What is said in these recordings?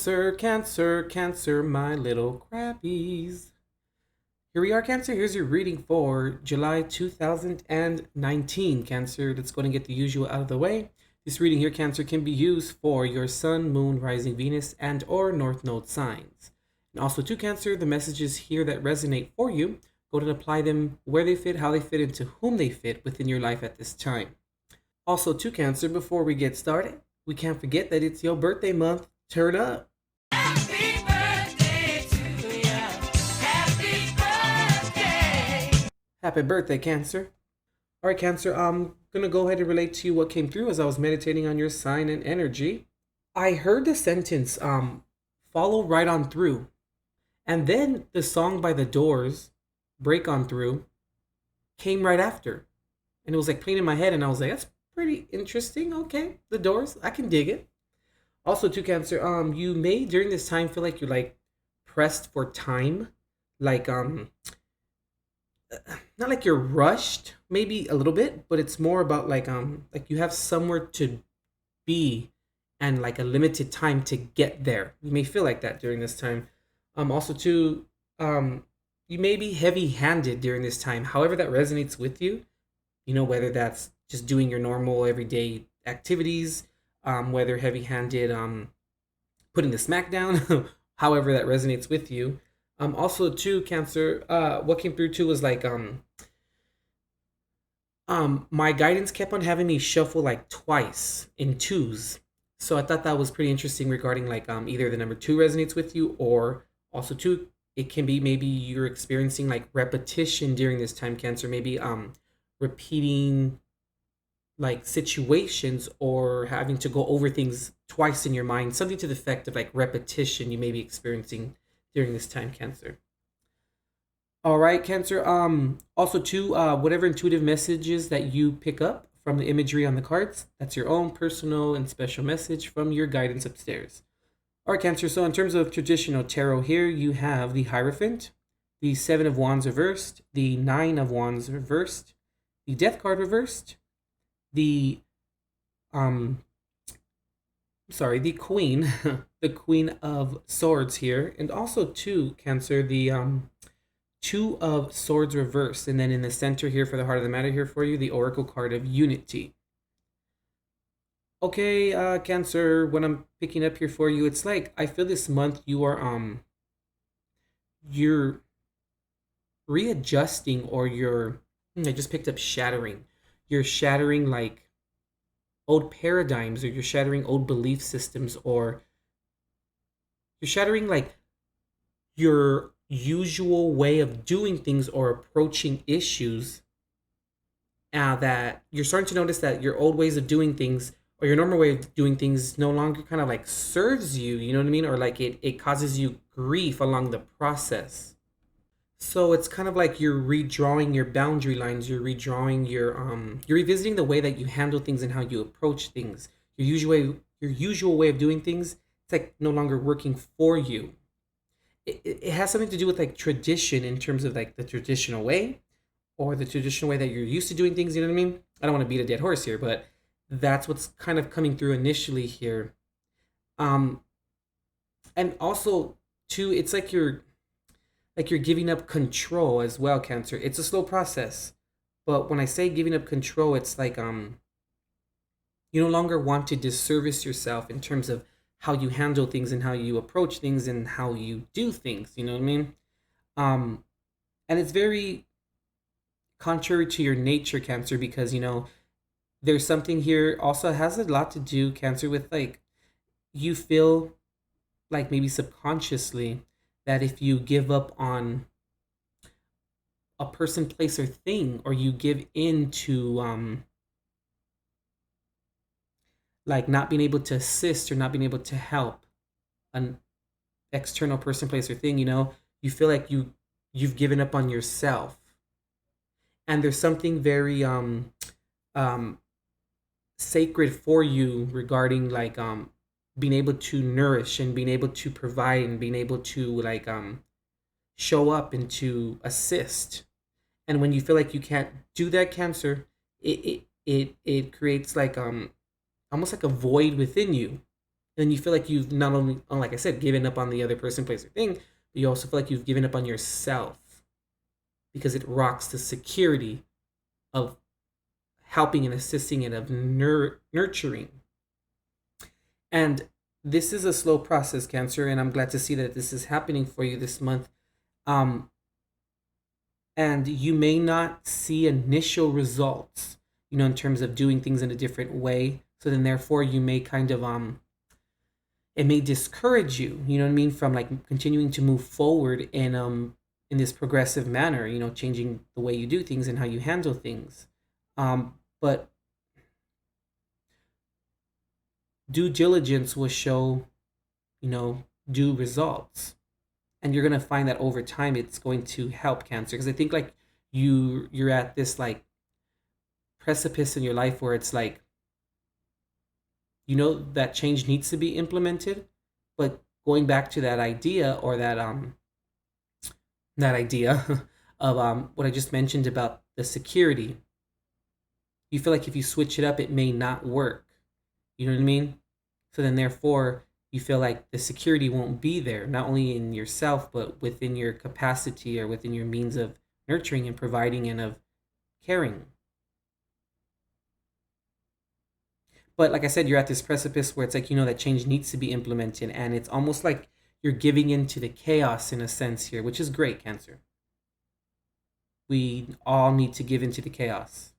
Cancer, Cancer, Cancer, my little crappies. Here we are, Cancer. Here's your reading for July 2019, Cancer. Let's go and get the usual out of the way. This reading here, Cancer, can be used for your Sun, Moon, Rising Venus, and or North Node signs. And also to Cancer, the messages here that resonate for you, go and apply them where they fit, how they fit, and to whom they fit within your life at this time. Also to Cancer, before we get started, we can't forget that it's your birthday month. Turn up. Happy birthday to ya. Happy birthday. Happy birthday, Cancer. All right, Cancer, I'm going to go ahead and relate to you what came through as I was meditating on your sign and energy. I heard the sentence, follow right on through. And then the song by The Doors, Break On Through, came right after. And it was like playing in my head, and I was like, that's pretty interesting. Okay, The Doors, I can dig it. Also, to Cancer, you may during this time feel like you're like pressed for time, like not like you're rushed, maybe a little bit, but it's more about like you have somewhere to be and like a limited time to get there. You may feel like that during this time. Also too, you may be heavy-handed during this time. However, that resonates with you. You know, whether that's just doing your normal everyday activities, whether heavy-handed, putting the smack down, however that resonates with you. Also too, Cancer, what came through too was like my guidance kept on having me shuffle like twice in twos. So I thought that was pretty interesting regarding like either the number two resonates with you, or also too, it can be maybe you're experiencing like repetition during this time, Cancer, maybe repeating like situations or having to go over things twice in your mind, something to the effect of like repetition you may be experiencing during this time, Cancer. All right, Cancer. Also too, whatever intuitive messages that you pick up from the imagery on the cards, that's your own personal and special message from your guidance upstairs. All right, Cancer. So in terms of traditional tarot here, you have the Hierophant, the Seven of Wands reversed, the Nine of Wands reversed, the Death card reversed, the the Queen, the Queen of Swords here, and also too, Cancer, the Two of Swords reversed, and then in the center here for the heart of the matter here for you, the Oracle card of Unity. Okay, Cancer, what I'm picking up here for you, it's like I feel this month you are you're readjusting, or I just picked up shattering. You're shattering like old paradigms, or you're shattering old belief systems, or you're shattering like your usual way of doing things or approaching issues. That you're starting to notice that your old ways of doing things, or your normal way of doing things, no longer kind of like serves you, you know what I mean? Or like it causes you grief along the process. So it's kind of like you're redrawing your boundary lines, you're redrawing you're revisiting the way that you handle things and how you approach things. Your usual way of doing things, it's like no longer working for you. It has something to do with like tradition, in terms of like the traditional way, or the traditional way that you're used to doing things, you know what I mean? I don't want to beat a dead horse here, but that's what's kind of coming through initially here. Um and also too, it's like you're giving up control as well, Cancer. It's a slow process, but when I say giving up control, it's like you no longer want to disservice yourself in terms of how you handle things and how you approach things and how you do things, you know what I mean? um and it's very contrary to your nature, Cancer, because there's something here also has a lot to do, Cancer, with like you feel like maybe subconsciously that if you give up on a person, place, or thing, or you give in to like not being able to assist or not being able to help an external person, place, or thing, you feel like you've given up on yourself. And there's something very um sacred for you regarding like being able to nourish and being able to provide and being able to like show up and to assist. And when you feel like you can't do that, Cancer, it creates like almost like a void within you. And you feel like you've not only, like I said, given up on the other person, place, or thing, but you also feel like you've given up on yourself because it rocks the security of helping and assisting and of nurturing. And this is a slow process, Cancer, and I'm glad to see that this is happening for you this month. Um, and you may not see initial results, in terms of doing things in a different way. So then, therefore, you may kind of it may discourage you, you know what I mean, from like continuing to move forward in this progressive manner, changing the way you do things and how you handle things. But due diligence will show, due results. And you're gonna find that over time it's going to help, Cancer. Because I think like you're at this like precipice in your life where it's like, that change needs to be implemented, but going back to that idea, or that idea of what I just mentioned about the security, you feel like if you switch it up it may not work. You know what I mean? So then therefore you feel like the security won't be there, not only in yourself but within your capacity or within your means of nurturing and providing and of caring. But like I said, you're at this precipice where it's like, that change needs to be implemented, and it's almost like you're giving into the chaos in a sense here, which is great, Cancer. We all need to give into the chaos.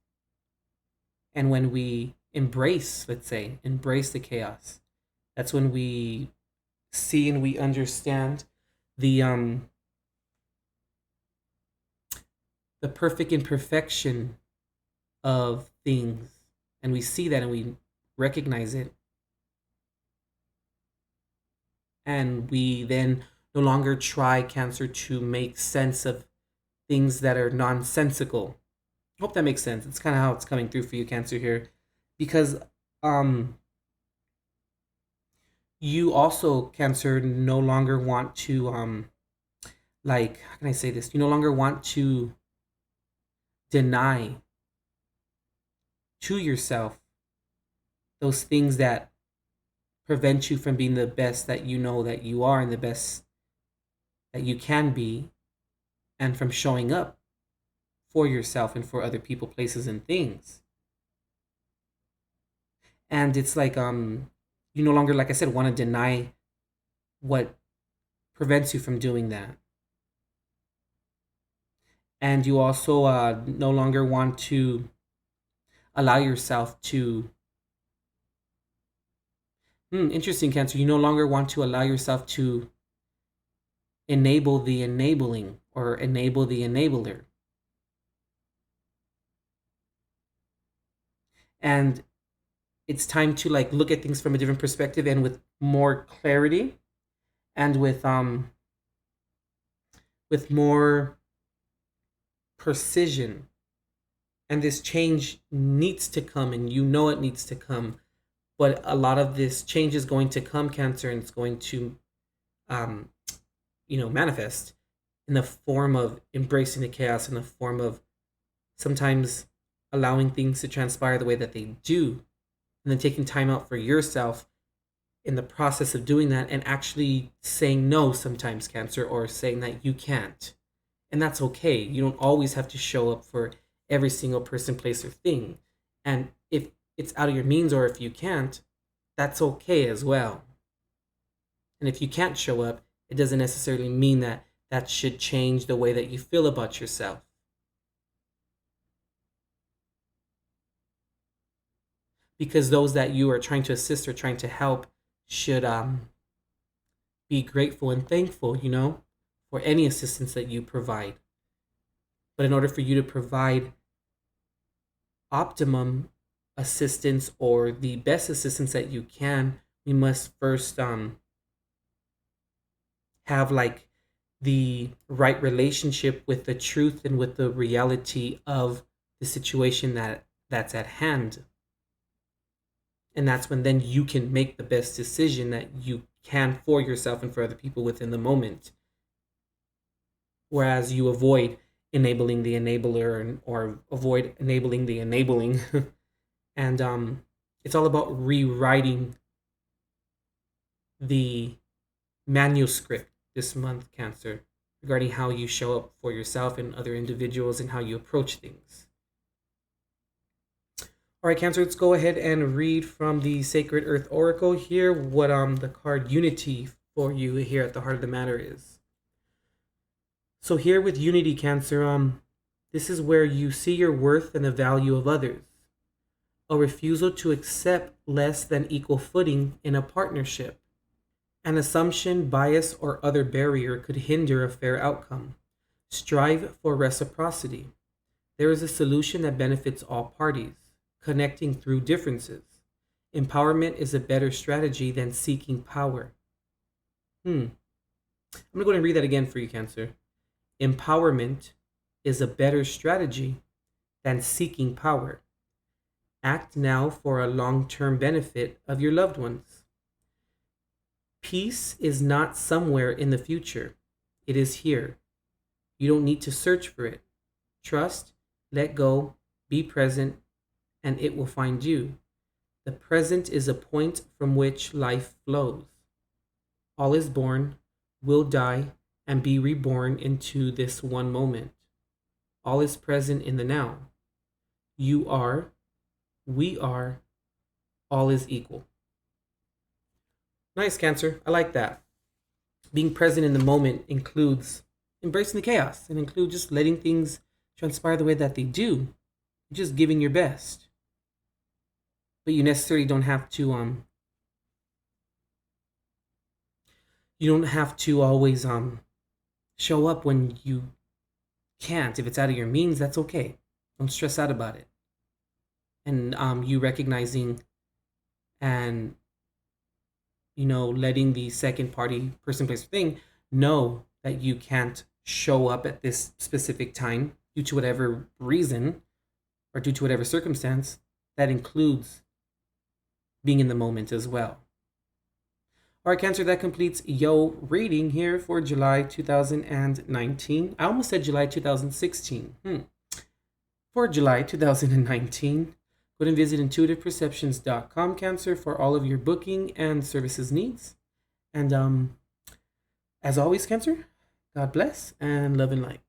And when we embrace, let's say, embrace the chaos, that's when we see and we understand the the perfect imperfection of things, and we see that and we recognize it, and we then no longer try, Cancer, to make sense of things that are nonsensical. Hope that makes sense. It's kind of how it's coming through for you, Cancer, here, because um you also, Cancer, no longer want to like, how can I say this, you no longer want to deny to yourself those things that prevent you from being the best that you know that you are and the best that you can be, and from showing up for yourself and for other people, places, and things. And it's like you no longer, like I said, want to deny what prevents you from doing that. And you also no longer want to allow yourself to, interesting, Cancer, you no longer want to allow yourself to enable the enabling or enable the enabler. And it's time to like look at things from a different perspective and with more clarity, and with more precision. And this change needs to come, and it needs to come. But a lot of this change is going to come, Cancer, and it's going to um manifest in the form of embracing the chaos, in the form of sometimes allowing things to transpire the way that they do, and then taking time out for yourself in the process of doing that, and actually saying no sometimes, Cancer, or saying that you can't. And that's okay. You don't always have to show up for every single person, place, or thing. And if it's out of your means, or if you can't, that's okay as well. And if you can't show up, it doesn't necessarily mean that that should change the way that you feel about yourself. Because those that you are trying to assist or trying to help should be grateful and thankful, for any assistance that you provide. But in order for you to provide optimum assistance, or the best assistance that you can, we must first have like the right relationship with the truth and with the reality of the situation that's at hand. And that's when then you can make the best decision that you can for yourself and for other people within the moment. Whereas you avoid enabling the enabler, or avoid enabling the enabling. And it's all about rewriting the manuscript this month, Cancer, regarding how you show up for yourself and other individuals and how you approach things. All right, Cancer, let's go ahead and read from the Sacred Earth Oracle here what the card Unity for you here at the heart of the matter is. So here with Unity, Cancer, this is where you see your worth and the value of others. A refusal to accept less than equal footing in a partnership. An assumption, bias, or other barrier could hinder a fair outcome. Strive for reciprocity. There is a solution that benefits all parties, connecting through differences. Empowerment is a better strategy than seeking power. I'm going to go ahead and read that again for you, Cancer. Empowerment is a better strategy than seeking power. Act now for a long-term benefit of your loved ones. Peace is not somewhere in the future. It is here. You don't need to search for it. Trust, let go, be present, and it will find you. The present is a point from which life flows. All is born, will die, and be reborn into this one moment. All is present in the now. You are, we are, all is equal. Nice, Cancer. I like that. Being present in the moment includes embracing the chaos and includes just letting things transpire the way that they do, just giving your best. But you necessarily don't have to you don't have to always show up when you can't. If it's out of your means, that's okay. Don't stress out about it. And you recognizing and letting the second party, person, place, or thing know that you can't show up at this specific time due to whatever reason or due to whatever circumstance. That includes being in the moment as well. All right, Cancer, that completes your reading here for July 2019. I almost said July 2016. For July 2019, go ahead and visit intuitiveperceptions.com, Cancer, for all of your booking and services needs. And as always, Cancer, God bless and love and light.